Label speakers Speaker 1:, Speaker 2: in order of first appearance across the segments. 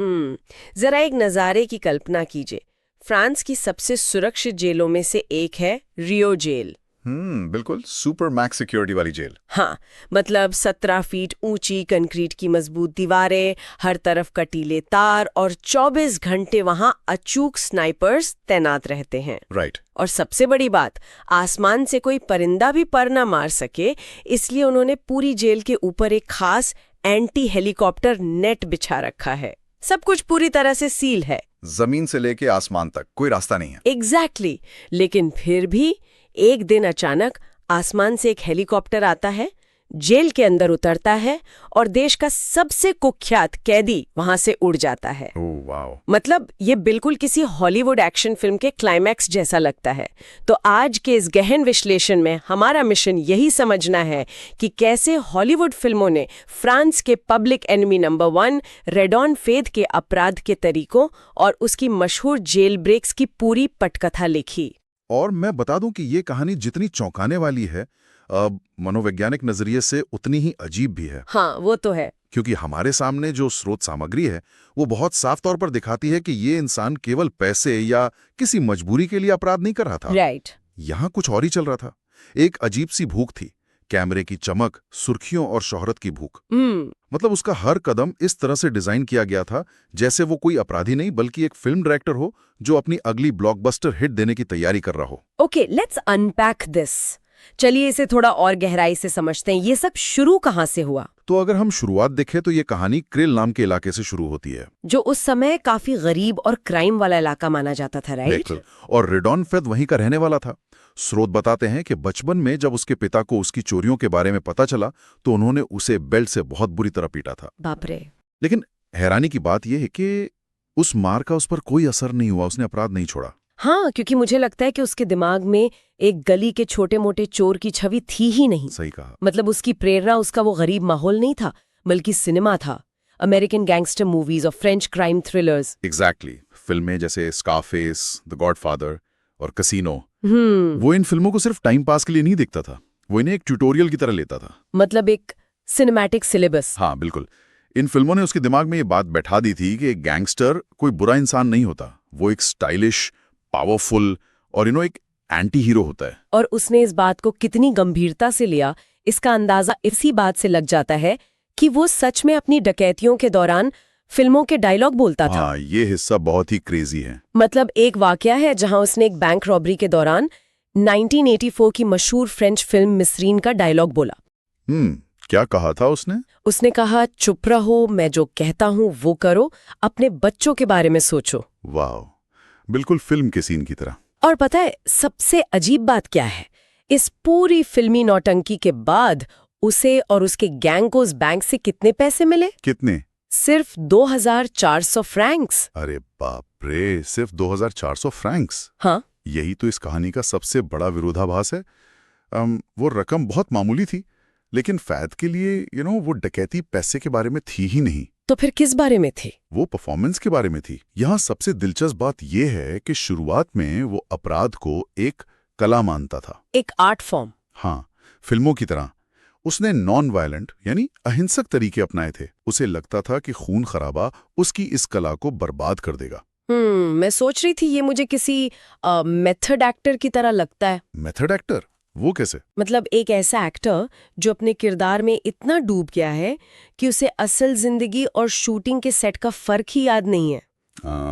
Speaker 1: जरा एक नज़ारे की कल्पना कीजिए। फ्रांस की सबसे सुरक्षित जेलों में से एक है रियो जेल।
Speaker 2: बिल्कुल सुपर मैक्स सिक्योरिटी वाली जेल।
Speaker 1: हाँ, मतलब 17 फीट ऊंची कंक्रीट की मजबूत दीवारें, हर तरफ कटीले तार और 24 घंटे वहां अचूक स्नाइपर्स तैनात रहते हैं।
Speaker 2: राइट।
Speaker 1: और सबसे बड़ी बात, आसमान से कोई परिंदा भी पर ना मार सके, इसलिए उन्होंने पूरी जेल के ऊपर एक खास एंटी हेलीकॉप्टर नेट बिछा रखा है। सब कुछ पूरी तरह से सील है।
Speaker 2: जमीन से लेके आसमान तक कोई रास्ता नहीं है।
Speaker 1: एग्जैक्टली लेकिन फिर भी एक दिन अचानक आसमान से एक हेलीकॉप्टर आता है, जेल के अंदर उतरता है और देश का सबसे कुख्यात कैदी वहां से उड़ जाता है।
Speaker 2: Oh wow.
Speaker 1: मतलब ये बिल्कुल किसी हॉलीवुड एक्शन फिल्म के क्लाइमैक्स जैसा लगता है। तो आज के इस गहन विश्लेषण में हमारा मिशन यही समझना है कि कैसे हॉलीवुड फिल्मों ने फ्रांस के पब्लिक एनिमी नंबर 1 रेडॉन फेद के अपराध के तरीकों और उसकी मशहूर जेल ब्रेक्स की पूरी पटकथा लिखी।
Speaker 3: और मैं बता दूं कि ये कहानी जितनी चौंकाने वाली है, मनोवैज्ञानिक नजरिए से उतनी ही अजीब भी है।
Speaker 1: हाँ, वो तो है।
Speaker 3: क्योंकि हमारे सामने जो स्रोत सामग्री है वो बहुत साफ तौर पर दिखाती है कि ये इंसान केवल पैसे या किसी मजबूरी के लिए अपराध नहीं कर रहा था।
Speaker 1: राइट।
Speaker 3: यहाँ कुछ और ही चल रहा था। एक अजीब सी भूख थी, कैमरे की चमक, सुर्खियों और शोहरत की भूख। मतलब उसका हर कदम इस तरह से डिजाइन किया गया था जैसे वो कोई अपराधी नहीं बल्कि एक फिल्म डायरेक्टर हो जो अपनी अगली ब्लॉकबस्टर हिट देने की तैयारी कर रहा हो।
Speaker 1: Okay, let's unpack this. चलिए इसे थोड़ा और गहराई से समझते हैं। ये सब शुरू कहाँ से हुआ?
Speaker 3: तो अगर हम शुरुआत देखें तो ये कहानी क्रेल नाम के इलाके से शुरू होती है,
Speaker 1: जो उस समय काफी गरीब और क्राइम वाला इलाका माना जाता था, राइट?
Speaker 3: बिल्कुल। और रेडॉन फेद वहीं का रहने वाला था। स्रोत बताते हैं कि बचपन में जब उसके पिता को उसकी चोरियों के बारे में पता चला तो उन्होंने उसे बेल्ट से बहुत बुरी तरह पीटा था।
Speaker 1: बाप रे।
Speaker 3: लेकिन हैरानी की बात यह है कि उस मार का उस पर कोई असर नहीं हुआ, उसने अपराध नहीं छोड़ा।
Speaker 1: हाँ, क्योंकि मुझे लगता है कि उसके दिमाग में एक गली के छोटे मोटे चोर की छवि थी ही नहीं।
Speaker 3: सही कहा।
Speaker 1: मतलब उसकी प्रेरणा उसका वो गरीब माहौल नहीं था, बल्कि सिनेमा था। अमेरिकन गैंगस्टर मूवीज और फ्रेंच क्राइम थ्रिलर्स।
Speaker 3: एग्जैक्टली। फिल्में जैसे स्कारफेस, द गॉडफादर और कसीनो, वो इन फिल्मों को सिर्फ टाइम पास के लिए नहीं देखता था, वो इन्हें एक ट्यूटोरियल की तरह लेता था।
Speaker 1: मतलब एक सिनेमैटिक सिलेबस।
Speaker 3: हाँ बिल्कुल। इन फिल्मों ने उसके दिमाग में ये बात बैठा दी थी कि एक गैंगस्टर कोई बुरा इंसान नहीं होता, वो एक स्टाइलिश, पावरफुल और एक एंटी हीरो होता है।
Speaker 1: और उसने इस बात को कितनी गंभीरता से लिया, इसका अंदाजा इसी बात से लग जाता है कि वो सच में अपनी डकैतियों के दौरान फिल्मों के डायलॉग बोलता था।
Speaker 3: हाँ, ये हिस्सा बहुत ही क्रेजी है।
Speaker 1: मतलब एक वाकया है जहां उसने एक बैंक रॉबरी के दौरान 1984 की मशहूर फ्रेंच फिल्म मिस्रीन का डायलॉग बोला।
Speaker 3: क्या कहा था उसने?
Speaker 1: उसने कहा, चुप रहो, मैं जो कहता हूं वो करो, अपने बच्चों के बारे में सोचो।
Speaker 3: वाह, बिल्कुल फिल्म के सीन की तरह।
Speaker 1: और पता है सबसे अजीब बात क्या है? इस पूरी फिल्मी नौटंकी के बाद उसे और उसके गैंग को उस बैंक से कितने पैसे मिले?
Speaker 3: कितने?
Speaker 1: सिर्फ 2400 फ्रैंक्स।
Speaker 3: अरे बाप रे, सिर्फ 2400 फ्रैंक्स।
Speaker 1: हाँ,
Speaker 3: यही तो इस कहानी का सबसे बड़ा विरोधाभास है। वो रकम बहुत मामूली थी, लेकिन फैद के लिए वो डकैती पैसे के बारे में थी ही नहीं।
Speaker 1: तो फिर किस बारे में थी?
Speaker 3: वो परफॉर्मेंस के बारे में थी। यहाँ सबसे दिलचस्प बात यह है कि शुरुआत में वो अपराध को एक कला मानता था,
Speaker 1: एक आर्ट फॉर्म।
Speaker 3: हाँ, फिल्मों की तरह। उसने नॉन वायलेंट यानी अहिंसक तरीके अपनाए थे। उसे लगता था कि खून खराबा उसकी इस कला को बर्बाद कर देगा।
Speaker 1: मैं सोच रही थी ये मुझे किसी मेथड एक्टर की तरह लगता है।
Speaker 3: Method actor? वो कैसे?
Speaker 1: मतलब एक ऐसा एक्टर जो अपने किरदार में इतना डूब गया है कि उसे असल जिंदगी और शूटिंग के सेट का फर्क ही याद नहीं है।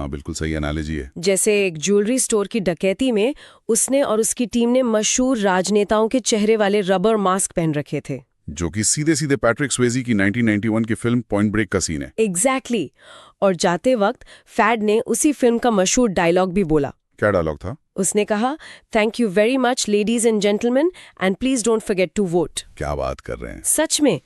Speaker 3: बिल्कुल सही एनालॉजी है।
Speaker 1: जैसे एक ज्वेलरी स्टोर की डकैती में उसने और उसकी टीम ने मशहूर राजनेताओं के चेहरे वाले रबर मास्क पहन रखे थे,
Speaker 3: जो कि सीधे सीधे पैट्रिक स्वेजी की 1991 की फिल्म पॉइंट ब्रेक का सीन है।
Speaker 1: एग्जैक्टली। और जाते वक्त फैड ने उसी फिल्म का मशहूर डायलॉग भी बोला।
Speaker 3: क्या डायलॉग था?
Speaker 1: उसने कहा, thank you very much ladies and gentleman and please don't forget to vote.
Speaker 3: क्या बात कर रहे हैं?
Speaker 1: सच में।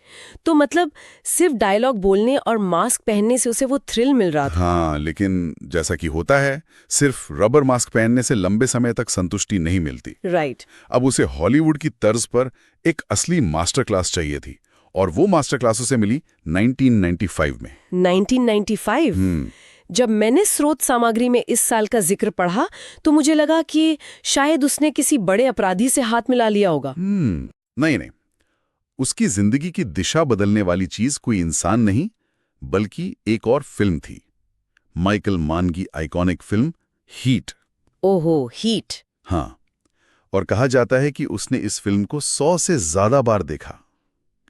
Speaker 1: तो मतलब सिर्फ डायलॉग बोलने और मास्क पहनने से उसे वो थ्रिल मिल रहा था।
Speaker 3: हाँ, लेकिन जैसा कि होता है, सिर्फ रबर मास्क पहनने से लंबे समय तक संतुष्टि नहीं मिलती।
Speaker 1: राइट।
Speaker 3: अब उसे हॉलीवुड की तर्ज पर एक असली मास्टर क्लास चाहिए थी, और वो मास्टर क्लास उसे मिली 1995 में।
Speaker 1: 1995? जब मैंने स्रोत सामग्री में इस साल का जिक्र पढ़ा तो मुझे लगा कि शायद उसने किसी बड़े अपराधी से हाथ मिला लिया होगा।
Speaker 3: नहीं, उसकी जिंदगी की दिशा बदलने वाली चीज कोई इंसान नहीं बल्कि एक और फिल्म थी। माइकल मान की आइकॉनिक फिल्म हीट।
Speaker 1: ओहो, हीट।
Speaker 3: हाँ, और कहा जाता है कि उसने इस फिल्म को 100 से ज्यादा बार देखा।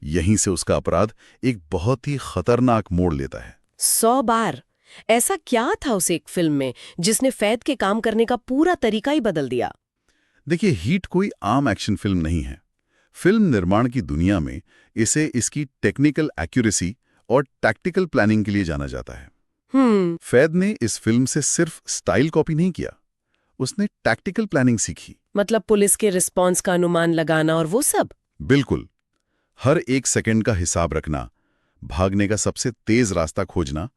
Speaker 3: यहीं से उसका अपराध एक बहुत ही खतरनाक मोड़ लेता है।
Speaker 1: 100 बार? ऐसा क्या था उस एक फिल्म में जिसने फैद के काम करने का पूरा तरीका ही बदल दिया?
Speaker 3: देखिए, हीट कोई आम एक्शन फिल्म नहीं है। फिल्म निर्माण की दुनिया में इसे इसकी टेक्निकल एक्यूरेसी और टैक्टिकल प्लानिंग के लिए जाना जाता है। फैद ने इस फिल्म से सिर्फ स्टाइल कॉपी नहीं किया, उसने टैक्टिकल प्लानिंग सीखी।
Speaker 1: मतलब पुलिस के रिस्पॉन्स का अनुमान लगाना और वो सब?
Speaker 3: बिल्कुल, हर एक सेकंड का हिसाब रखना, भागने का सबसे तेज रास्ता खोजना,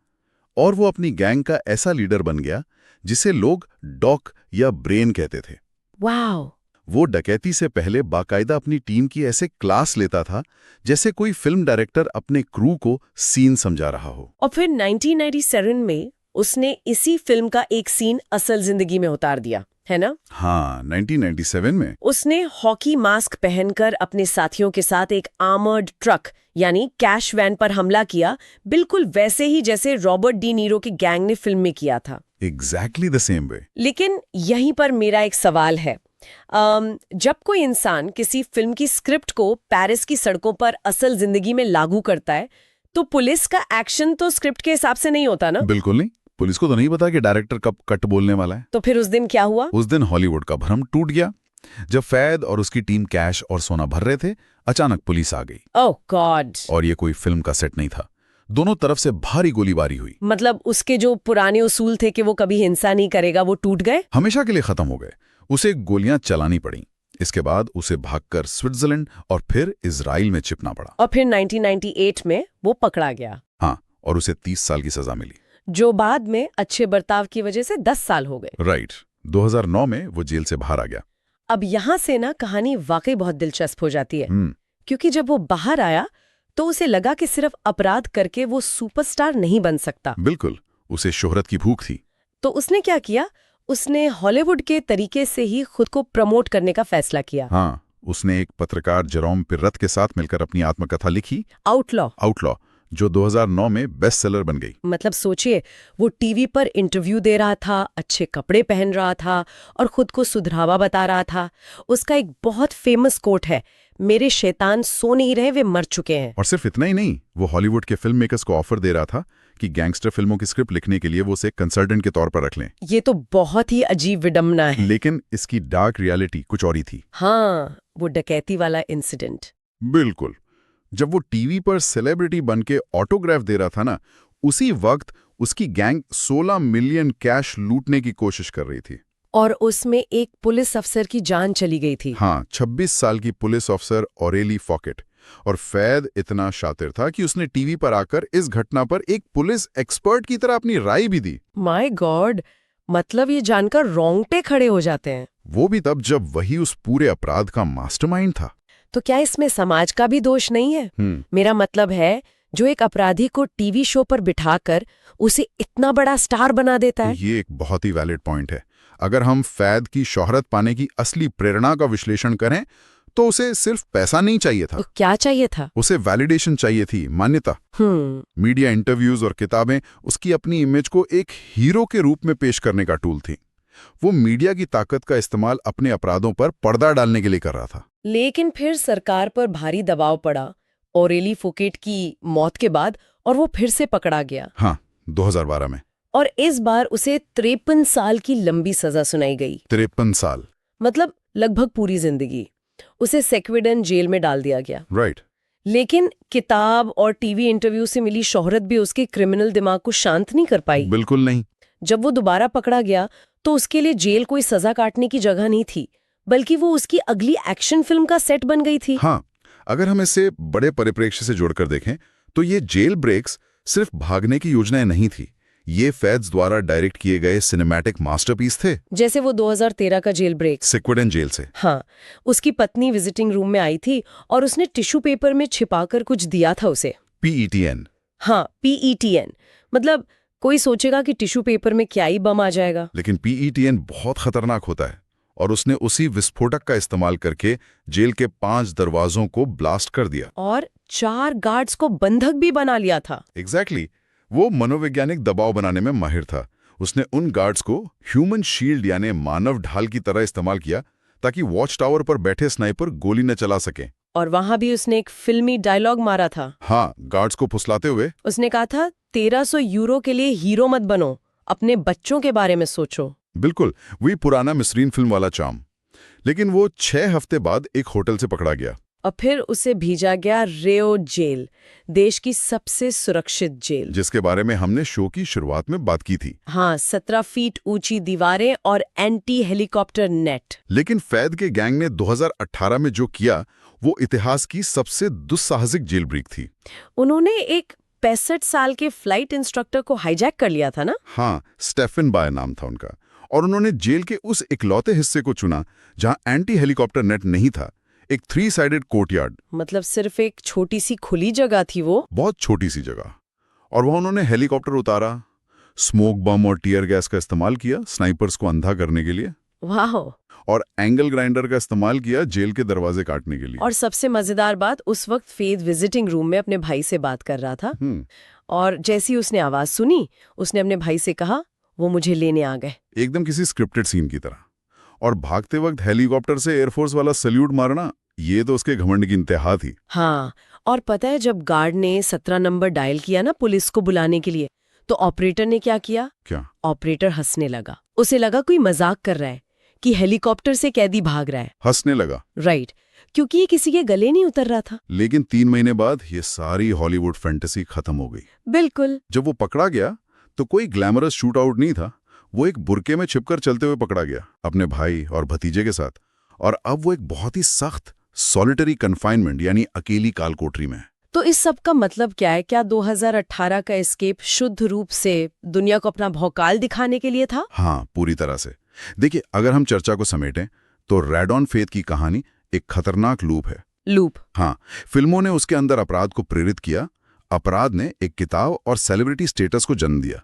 Speaker 3: और वो अपनी गैंग का ऐसा लीडर बन गया जिसे लोग डॉक या ब्रेन कहते थे।
Speaker 1: वाओ!
Speaker 3: वो डकैती से पहले बाकायदा अपनी टीम की ऐसे क्लास लेता था जैसे कोई फिल्म डायरेक्टर अपने क्रू को सीन समझा रहा हो।
Speaker 1: और फिर 1997 में उसने इसी फिल्म का एक सीन असल जिंदगी में उतार दिया, है ना?
Speaker 3: हाँ, 1997 में
Speaker 1: उसने हॉकी मास्क पहनकर अपने साथियों के साथ एक आर्मर्ड ट्रक यानी कैश वैन पर हमला किया, बिल्कुल वैसे ही जैसे रॉबर्ट डी नीरो की गैंग ने फिल्म में किया था।
Speaker 3: Exactly the same way.
Speaker 1: लेकिन यहीं पर मेरा एक सवाल है। जब कोई इंसान किसी फिल्म की स्क्रिप्ट को पेरिस की सड़कों पर असल जिंदगी में लागू करता है, तो पुलिस का एक्शन तो स्क्रिप्ट के हिसाब से नहीं होता ना?
Speaker 3: बिल्कुल नहीं। पुलिस को तो नहीं पता कि डायरेक्टर कब कट बोलने वाला है।
Speaker 1: तो फिर उस दिन क्या हुआ?
Speaker 3: उस दिन हॉलीवुड का भ्रम टूट गया। जब फैद और उसकी टीम कैश और सोना भर रहे थे, अचानक पुलिस आ गई।
Speaker 1: ओह गॉड!
Speaker 3: और ये कोई फिल्म का सेट नहीं था। दोनों तरफ से भारी गोलीबारी हुई।
Speaker 1: मतलब उसके जो पुराने उसूल थे कि वो कभी हिंसा नहीं करेगा, वो टूट गए?
Speaker 3: हमेशा के लिए खत्म हो गए। उसे गोलियां चलानी पड़ी। इसके बाद उसे भागकर स्विट्जरलैंड और फिर इजराइल में छिपना पड़ा।
Speaker 1: और फिर 1998 में वो पकड़ा गया।
Speaker 3: हाँ, और उसे 30 साल की सजा मिली,
Speaker 1: जो बाद में अच्छे बर्ताव की वजह से 10 साल हो गए।
Speaker 3: राइट। 2009 में वो जेल से बाहर आ गया।
Speaker 1: अब यहाँ से ना कहानी वाकई बहुत दिलचस्प हो जाती है। क्योंकि जब वो बाहर आया तो उसे लगा कि सिर्फ अपराध करके वो सुपरस्टार नहीं बन सकता।
Speaker 3: बिल्कुल, उसे शोहरत की भूख थी।
Speaker 1: तो उसने क्या किया? उसने हॉलीवुड के तरीके से ही खुद को प्रमोट करने का फैसला किया।
Speaker 3: हाँ, उसने एक पत्रकार जेरोम पिर्रत के साथ मिलकर अपनी आत्मकथा लिखी, आउटलॉ, जो 2009 में बेस्ट सेलर बन गई।
Speaker 1: मतलब सोचिए, वो टीवी पर इंटरव्यू दे रहा था, अच्छे कपड़े पहन रहा था और खुद को सुधरावा बता रहा था। उसका एक बहुत फेमस कोट है, मेरे शैतान सो नहीं रहे, वे मर चुके हैं।
Speaker 3: और सिर्फ इतना ही नहीं, वो हॉलीवुड के फिल्म मेकर्स को ऑफर दे रहा था कि गैंगस्टर फिल्मों की स्क्रिप्ट लिखने के लिए वो उसे कंसल्टेंट के तौर पर रख लें।
Speaker 1: ये तो बहुत ही अजीब विडंबना है।
Speaker 3: लेकिन इसकी डार्क रियलिटी कुछ और ही थी।
Speaker 1: हाँ, वो डकैती वाला इंसिडेंट।
Speaker 3: बिल्कुल। जब वो टीवी पर सेलिब्रिटी बनके ऑटोग्राफ दे रहा था ना, उसी वक्त उसकी गैंग 16 मिलियन कैश लूटने की कोशिश कर रही थी।
Speaker 1: और उसमें एक पुलिस अफसर की जान चली गई थी।
Speaker 3: हाँ, 26 साल की पुलिस अफसर ऑरेली फॉकेट। और फैद इतना शातिर था कि उसने टीवी पर आकर इस घटना पर एक पुलिस एक्सपर्ट की तरह अपनी राय भी दी।
Speaker 1: My God! मतलब ये जानकर रोंगटे खड़े हो जाते हैं।
Speaker 3: वो भी तब जब वही उस पूरे अपराध का मास्टरमाइंड था।
Speaker 1: तो क्या इसमें समाज का भी दोष नहीं है? मेरा मतलब है, जो एक अपराधी को टीवी शो पर बिठाकर उसे इतना बड़ा स्टार बना देता है।
Speaker 3: ये एक बहुत ही वैलिड पॉइंट है। अगर हम फैद की शोहरत पाने की असली प्रेरणा का विश्लेषण करें तो उसे सिर्फ पैसा नहीं चाहिए था।
Speaker 1: तो क्या चाहिए था?
Speaker 3: उसे वैलिडेशन चाहिए थी, मान्यता। मीडिया इंटरव्यूज और किताबें उसकी अपनी इमेज को एक हीरो के रूप में पेश करने का टूल थी। वो मीडिया की ताकत का इस्तेमाल अपने अपराधों पर पर्दा डालने के लिए कर रहा था।
Speaker 1: लेकिन फिर सरकार पर भारी दबाव पड़ा ऑरेली फॉकेट की मौत के बाद, और वो फिर से पकड़ा गया।
Speaker 3: हाँ, 2012 में।
Speaker 1: और इस बार उसे 53 साल की लंबी सजा सुनाई गई।
Speaker 3: 53 साल,
Speaker 1: मतलब लगभग पूरी जिंदगी। उसे सेक्वेडन जेल में डाल दिया गया।
Speaker 3: राइट।
Speaker 1: लेकिन किताब और टीवी इंटरव्यू से मिली शोहरत भी उसके क्रिमिनल दिमाग को शांत नहीं कर पाई।
Speaker 3: बिल्कुल नहीं।
Speaker 1: जब वो दोबारा पकड़ा गया तो उसके लिए जेल कोई सजा काटने की जगह नहीं थी, बल्कि वो उसकी अगली एक्शन फिल्म का सेट बन गई थी।
Speaker 3: हाँ, अगर हम इसे बड़े परिप्रेक्ष्य से जोड़कर देखें तो ये जेल ब्रेक्स सिर्फ भागने की योजनाएं नहीं थी, ये फैद्स द्वारा डायरेक्ट किए गए सिनेमैटिक मास्टरपीस थे।
Speaker 1: जैसे वो 2013 का जेल ब्रेक,
Speaker 3: सेक्वेडन जेल से।
Speaker 1: हाँ, उसकी पत्नी विजिटिंग रूम में आई थी और उसने टिश्यू पेपर में छिपाकर कुछ दिया था उसे।
Speaker 3: PETN।
Speaker 1: हाँ, PETN। मतलब कोई सोचेगा कि टिश्यू पेपर में क्या ही बम आ जाएगा।
Speaker 3: लेकिन PETN बहुत खतरनाक होता है और उसने उसी विस्फोटक का इस्तेमाल करके जेल के 5 दरवाजों को ब्लास्ट कर दिया
Speaker 1: और 4 गार्ड्स को बंधक भी बना लिया था।
Speaker 3: एग्जैक्टली। वो मनोवैज्ञानिक दबाव बनाने में माहिर था। उसने उन गार्ड्स को ह्यूमन शील्ड यानी मानव ढाल की तरह इस्तेमाल किया ताकि वॉच टावर पर बैठे स्नाइपर गोली न चला सके।
Speaker 1: और वहां भी उसने एक फिल्मी डायलॉग मारा था।
Speaker 3: हाँ, गार्ड्स को फुसलाते हुए
Speaker 1: उसने कहा था 1300 यूरो के लिए हीरो मत बनो, अपने बच्चों के बारे में सोचो।
Speaker 3: बिल्कुल वही पुराना मिस्रीन फिल्म वाला चार्म। लेकिन वो 6 हफ्ते बाद एक होटल से पकड़ा गया
Speaker 1: और फिर उसे भेजा गया रेओ जेल, देश की सबसे सुरक्षित जेल,
Speaker 3: जिसके बारे में हमने शो की शुरुआत में बात की थी।
Speaker 1: हाँ, 17 फीट ऊंची दीवारें और एंटी हेलीकॉप्टर नेट।
Speaker 3: लेकिन फैद के गैंग ने 2018 में जो किया वो इतिहास की सबसे दुस्साहसिक जेल ब्रेक थी।
Speaker 1: उन्होंने एक 65 साल के फ्लाइट इंस्ट्रक्टर को हाईजैक कर लिया था ना?
Speaker 3: हाँ, स्टेफन बाय नाम था उनका। और उन्होंने जेल के उस इकलौते हिस्से को चुना जहां एंटी हेलीकॉप्टर नेट नहीं था, एक 3 साइडेड कोर्टयार्ड।
Speaker 1: मतलब सिर्फ एक छोटी सी खुली जगह थी वो?
Speaker 3: बहुत छोटी सी जगह। और वहां उन्होंने हेलीकॉप्टर उतारा, स्मोक बम और टीयर गैस का इस्तेमाल किया स्नाइपर्स को अंधा करने के लिए।
Speaker 1: वाह।
Speaker 3: और एंगल ग्राइंडर का इस्तेमाल किया जेल के दरवाजे काटने के लिए।
Speaker 1: और सबसे मजेदार बात, उस वक्त फेद विजिटिंग रूम में अपने भाई से बात कर रहा था। और जैसी उसने आवाज सुनी, उसने अपने भाई से कहा वो मुझे लेने आ गए।
Speaker 3: एकदम किसी स्क्रिप्टेड सीन की तरह। और भागते वक्त हेलीकॉप्टर से एयरफोर्स वाला सल्यूट मारना, ये तो उसके घमंड की इंतहा थी।
Speaker 1: हाँ, और पता है जब गार्ड ने 17 नंबर डायल किया ना पुलिस को बुलाने के लिए, तो ऑपरेटर ने क्या किया?
Speaker 3: क्या?
Speaker 1: ऑपरेटर हंसने लगा। उसे लगा कोई मजाक कर रहा है कि हेलीकॉप्टर से कैदी भाग रहा है।
Speaker 3: हंसने लगा?
Speaker 1: राइट, क्योंकि ये किसी के गले नहीं उतर रहा था।
Speaker 3: लेकिन 3 महीने बाद ये सारी हॉलीवुड फैंटेसी खत्म हो गई।
Speaker 1: बिल्कुल।
Speaker 3: जब वो पकड़ा गया तो कोई ग्लैमरस शूट आउट नहीं था। वो एक बुरके में छिपकर चलते हुए पकड़ा गया अपने भाई और भतीजे के साथ। और अब वो एक बहुत ही सख्त सॉलिटरी कन्फाइनमेंट यानी अकेली कालकोठरी में।
Speaker 1: तो इस सब का मतलब क्या है? क्या 2018 का एस्केप शुद्ध रूप से दुनिया को अपना भौकाल दिखाने के लिए था?
Speaker 3: हाँ, पूरी तरह से। देखिए, अगर हम चर्चा को समेटें तो रेड ऑन फेथ की कहानी एक खतरनाक लूप है।
Speaker 1: लूप?
Speaker 3: हाँ, फिल्मों ने उसके अंदर अपराध को प्रेरित किया, अपराध ने एक किताब और सेलिब्रिटी स्टेटस को जन्म दिया,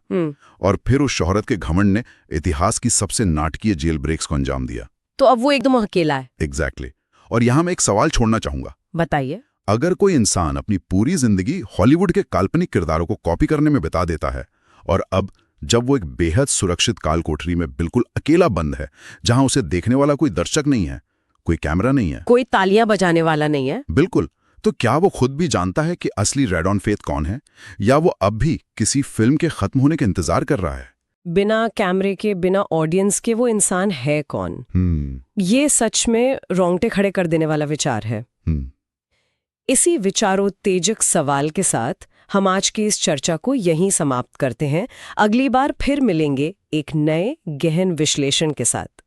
Speaker 3: और फिर उस शोहरत के घमंड ने इतिहास की सबसे नाटकीय जेल ब्रेक्स को अंजाम दिया।
Speaker 1: तो अब वो एकदम अकेला है।
Speaker 3: एग्जैक्टली। और यहां मैं एक सवाल छोड़ना चाहूंगा।
Speaker 1: बताइए।
Speaker 3: अगर कोई इंसान अपनी पूरी जिंदगी हॉलीवुड के काल्पनिक किरदारों को कॉपी करने में बिता देता है, और अब जब वो एक बेहद सुरक्षित काल कोठरी में बिल्कुल अकेला बंद है, जहां उसे देखने वाला कोई दर्शक नहीं है, कोई कैमरा नहीं है,
Speaker 1: कोई तालियां बजाने वाला नहीं है,
Speaker 3: बिल्कुल, तो क्या वो खुद भी जानता है कि असली रेड ऑन फेथ कौन है, या वो अब भी किसी फिल्म के खत्म होने के इंतजार कर रहा है?
Speaker 1: बिना कैमरे के, बिना ऑडियंस के वो इंसान है कौन? ये सच में रोंगटे खड़े कर देने वाला विचार है। इसी विचारोत्तेजक सवाल के साथ हम आज की इस चर्चा को यहीं समाप्त करते हैं। अगली बार फिर मिलेंगे एक नए गहन विश्लेषण के साथ।